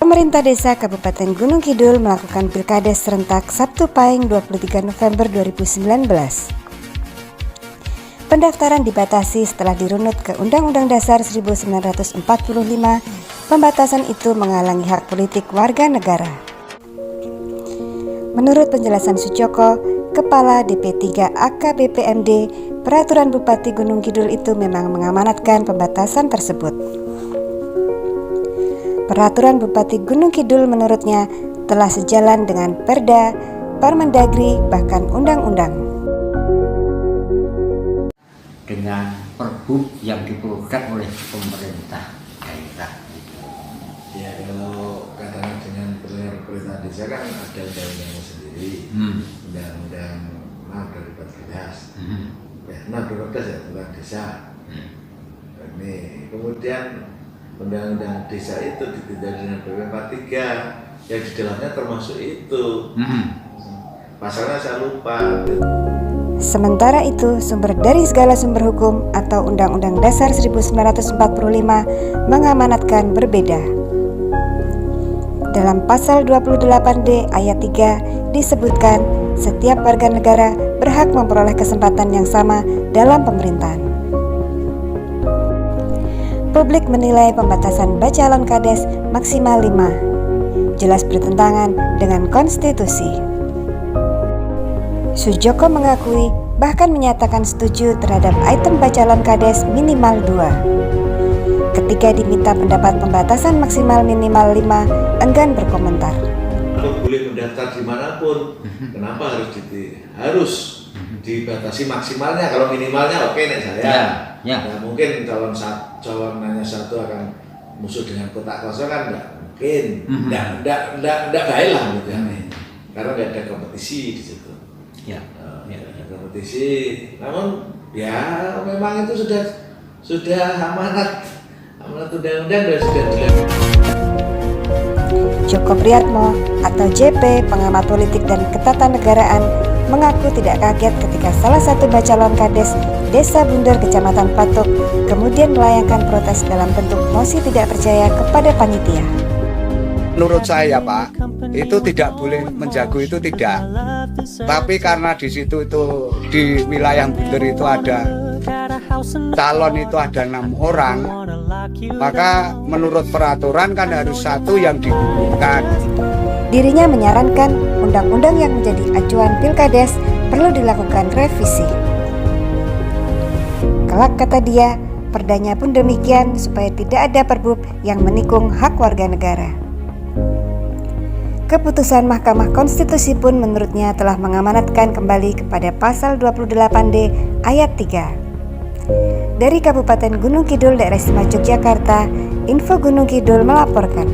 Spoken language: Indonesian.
Pemerintah Desa Kabupaten Gunung Kidul melakukan Pilkades serentak Sabtu Pahing 23 November 2019. Pendaftaran dibatasi setelah dirunut ke Undang-Undang Dasar 1945. Pembatasan itu menghalangi hak politik warga negara. Menurut penjelasan Sujoko, Kepala DP3 AKBPMD, peraturan Bupati Gunung Kidul itu memang mengamanatkan pembatasan tersebut. Peraturan Bupati Gunung Kidul menurutnya telah sejalan dengan Perda, Permendagri, bahkan undang-undang. Dengan perbub yang diperlukan oleh pemerintah daerah. Ya, kalau katanya dengan pemerintah desa kan ada undang-undangnya sendiri, undang-undang 6/2014, ya 6/2014 ya tentang desa. Ini kemudian undang-undang desa itu ditindak dengan PP 43 yang di dalamnya termasuk itu. Pasalnya saya lupa. Sementara itu, sumber dari segala sumber hukum atau Undang-Undang Dasar 1945 mengamanatkan berbeda. Dalam pasal 28D ayat 3 disebutkan setiap warga negara berhak memperoleh kesempatan yang sama dalam pemerintahan. Publik menilai pembatasan bacalon kades maksimal 5, jelas bertentangan dengan konstitusi. Sujoko mengakui bahkan menyatakan setuju terhadap item bacalon kades minimal 2. Ketika diminta pendapat pembatasan maksimal minimal 5, enggan berkomentar. Kalau boleh mendaftar dimanapun, kenapa harus dibatasi maksimalnya? Kalau minimalnya oke nih saya. Ya. Nah, mungkin calon hanya satu akan musuh dengan kotak kosong kan enggak mungkin. Enggak baik lah gitu ya. Karena enggak ada kompetisi di situ. Ya. Ada kompetisi. Namun ya memang itu sudah amanat undang-undang dan sudah dilakukan. Joko Priatmo atau JP, pengamat politik dan ketatanegaraan, mengaku tidak kaget ketika salah satu bacalon kades Desa Bunder, Kecamatan Patuk, kemudian melayangkan protes dalam bentuk mosi tidak percaya kepada panitia. Menurut saya Pak, itu tidak boleh menjago, itu tidak. Tapi karena di situ itu di wilayah Bunder itu ada calon itu ada 6 orang, maka menurut peraturan kan harus satu yang digugurkan. Dirinya menyarankan undang-undang yang menjadi acuan Pilkades perlu dilakukan revisi. Kelak kata dia, perdanya pun demikian supaya tidak ada perbub yang menikung hak warga negara. Keputusan Mahkamah Konstitusi pun menurutnya telah mengamanatkan kembali kepada pasal 28D ayat 3. Dari Kabupaten Gunung Kidul, Daerah Istimewa Yogyakarta, Info Gunung Kidul melaporkan.